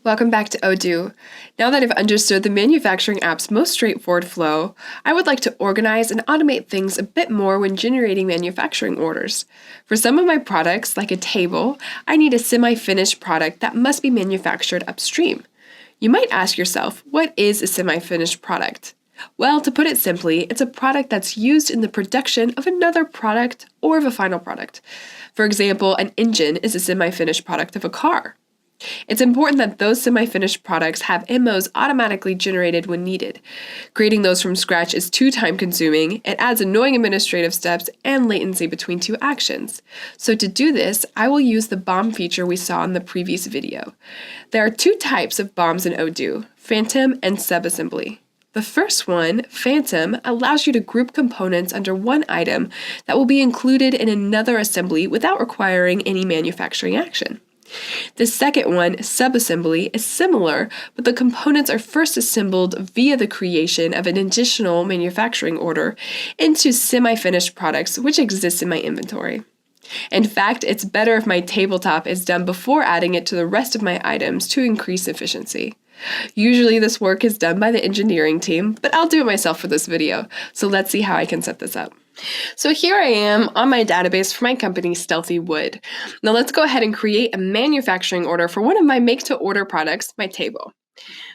Welcome back to Odoo. Now that I've understood the manufacturing app's most straightforward flow, I would like to organize and automate things a bit more when generating manufacturing orders. For some of my products, like a table, I need a semi-finished product that must be manufactured upstream. You might ask yourself, what is a semi-finished product? Well, to put it simply, it's a product that's used in the production of another product or of a final product. For example, an engine is a semi-finished product of a car. It's important that those semi-finished products have MOs automatically generated when needed. Creating those from scratch is too time-consuming, it adds annoying administrative steps and latency between two actions. So to do this, I will use the BOM feature we saw in the previous video. There are two types of BOMs in Odoo, Phantom and Subassembly. The first one, Phantom, allows you to group components under one item that will be included in another assembly without requiring any manufacturing action. The second one, Subassembly, is similar, but the components are first assembled via the creation of an additional manufacturing order into semi-finished products which exist in my inventory. In fact, it's better if my tabletop is done before adding it to the rest of my items to increase efficiency. Usually this work is done by the engineering team, but I'll do it myself for this video, so let's see how I can set this up. So here I am on my database for my company, Stealthy Wood. Now let's go ahead and create a manufacturing order for one of my make-to-order products, my table.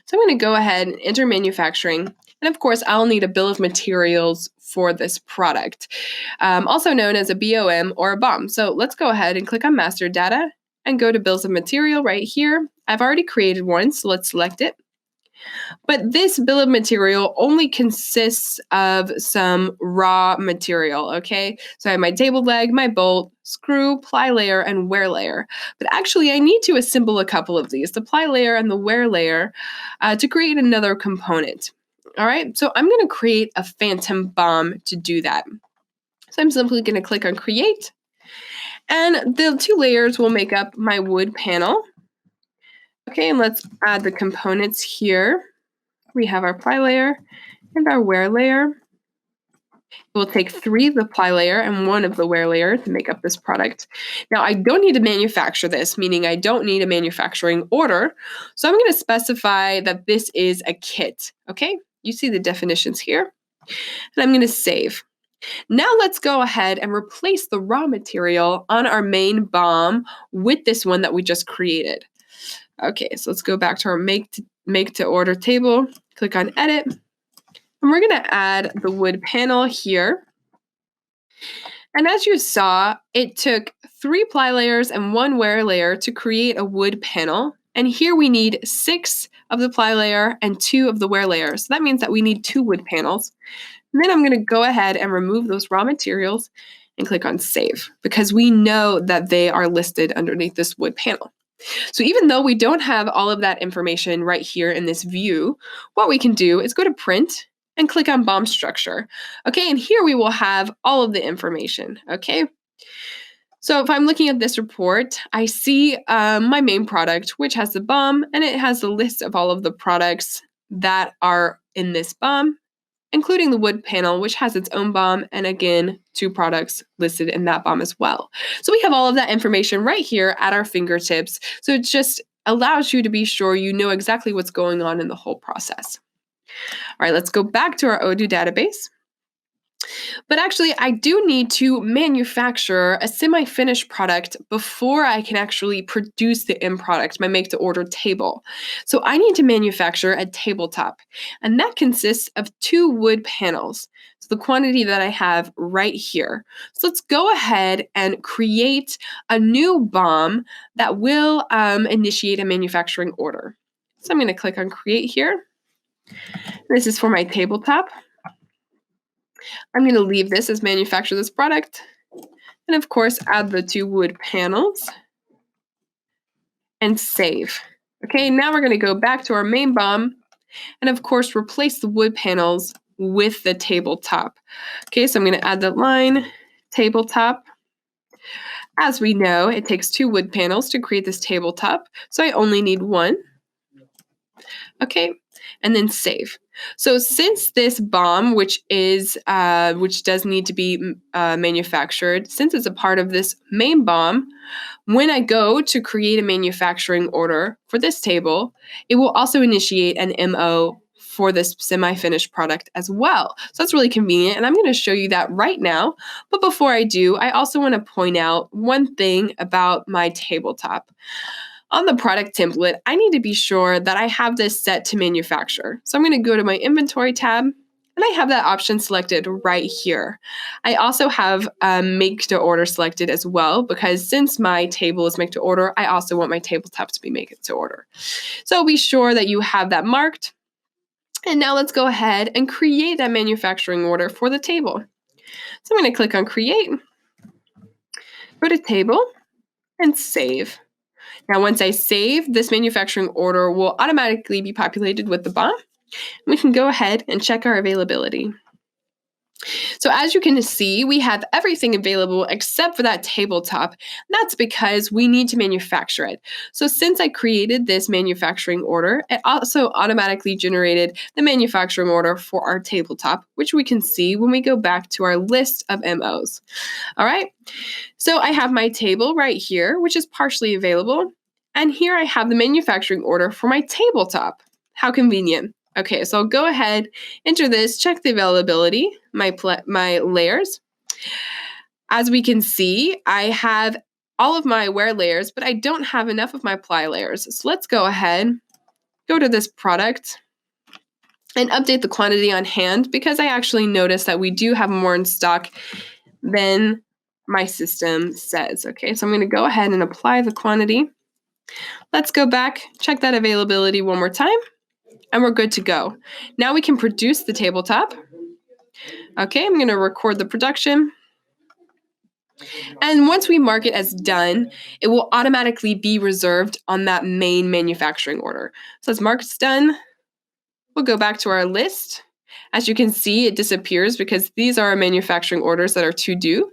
So I'm going to go ahead and enter manufacturing, and of course I'll need a bill of materials for this product, also known as a BOM or a BOM. So let's go ahead and click on Master Data and go to Bills of Material right here. I've already created one, so let's select it. But this bill of material only consists of some raw material, okay? So I have my table leg, my bolt, screw, ply layer, and wear layer. But actually, I need to assemble a couple of these, the ply layer and the wear layer, to create another component. All right, so I'm going to create a phantom BOM to do that. So I'm simply going to click on Create, and the two layers will make up my wood panel. Okay, and let's add the components here. We have our ply layer and our wear layer. We'll take 3 of the ply layer and 1 of the wear layer to make up this product. Now, I don't need to manufacture this, meaning I don't need a manufacturing order. So I'm going to specify that this is a kit, okay? You see the definitions here. And I'm going to save. Now let's go ahead and replace the raw material on our main BOM with this one that we just created. Okay, so let's go back to our make to order table, click on edit, and we're going to add the wood panel here. And as you saw, it took 3 ply layers and 1 wear layer to create a wood panel. And here we need 6 of the ply layer and 2 of the wear layer. So that means that we need 2 wood panels. And then I'm going to go ahead and remove those raw materials and click on save because we know that they are listed underneath this wood panel. So even though we don't have all of that information right here in this view, what we can do is go to Print and click on BOM Structure. Okay, and here we will have all of the information, okay? So if I'm looking at this report, I see my main product, which has the BOM, and it has the list of all of the products that are in this BOM, including the wood panel, which has its own BOM, and again, 2 products listed in that BOM as well. So we have all of that information right here at our fingertips. So it just allows you to be sure you know exactly what's going on in the whole process. All right, let's go back to our Odoo database. But actually, I do need to manufacture a semi-finished product before I can actually produce the end product, my make-to-order table. So I need to manufacture a tabletop, and that consists of 2 wood panels. So the quantity that I have right here. So let's go ahead and create a new BOM that will initiate a manufacturing order. So I'm going to click on Create here. This is for my tabletop. I'm going to leave this as manufacture this product. And of course, add the 2 wood panels and save. Okay, now we're going to go back to our main BOM and of course, replace the wood panels with the tabletop. Okay, so I'm going to add that line, tabletop. As we know, it takes 2 wood panels to create this tabletop, so I only need 1. Okay, and then save. So since this BoM, which does need to be manufactured, since it's a part of this main BoM, when I go to create a manufacturing order for this table, it will also initiate an MO for this semi-finished product as well. So that's really convenient, and I'm going to show you that right now. But before I do, I also want to point out one thing about my tabletop. On the product template, I need to be sure that I have this set to manufacture. So I'm going to go to my inventory tab, and I have that option selected right here. I also have make to order selected as well, because since my table is make to order, I also want my tabletop to be make to order. So be sure that you have that marked. And now let's go ahead and create that manufacturing order for the table. So I'm going to click on create, go to table, and save. Now, once I save, this manufacturing order will automatically be populated with the BoM. We can go ahead and check our availability. So as you can see, we have everything available except for that tabletop. That's because we need to manufacture it. So since I created this manufacturing order, it also automatically generated the manufacturing order for our tabletop, which we can see when we go back to our list of MOs. All right, so I have my table right here, which is partially available. And here I have the manufacturing order for my tabletop. How convenient. Okay, so I'll go ahead, enter this, check the availability, my layers. As we can see, I have all of my wear layers, but I don't have enough of my ply layers. So let's go ahead, go to this product, and update the quantity on hand, because I actually noticed that we do have more in stock than my system says. Okay, so I'm going to go ahead and apply the quantity. Let's go back, check that availability one more time, and we're good to go. Now we can produce the tabletop. Okay, I'm going to record the production. And once we mark it as done, it will automatically be reserved on that main manufacturing order. So let's mark it's done. We'll go back to our list. As you can see, it disappears because these are our manufacturing orders that are to do,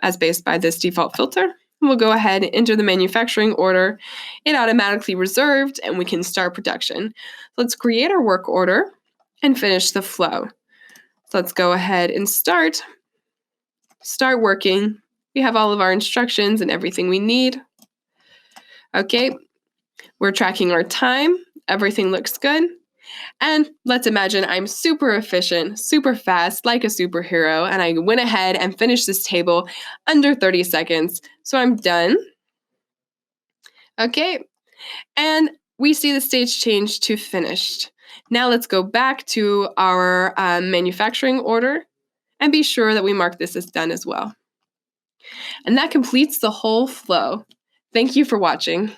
as based by this default filter. We'll go ahead and enter the manufacturing order. It automatically reserved, and we can start production. Let's create our work order and finish the flow. So let's go ahead and start working. We have all of our instructions and everything we need. Okay, we're tracking our time. Everything looks good. And let's imagine I'm super efficient, super fast, like a superhero, and I went ahead and finished this table under 30 seconds. So I'm done. Okay, and we see the stage change to finished. Now let's go back to our manufacturing order and be sure that we mark this as done as well. And that completes the whole flow. Thank you for watching.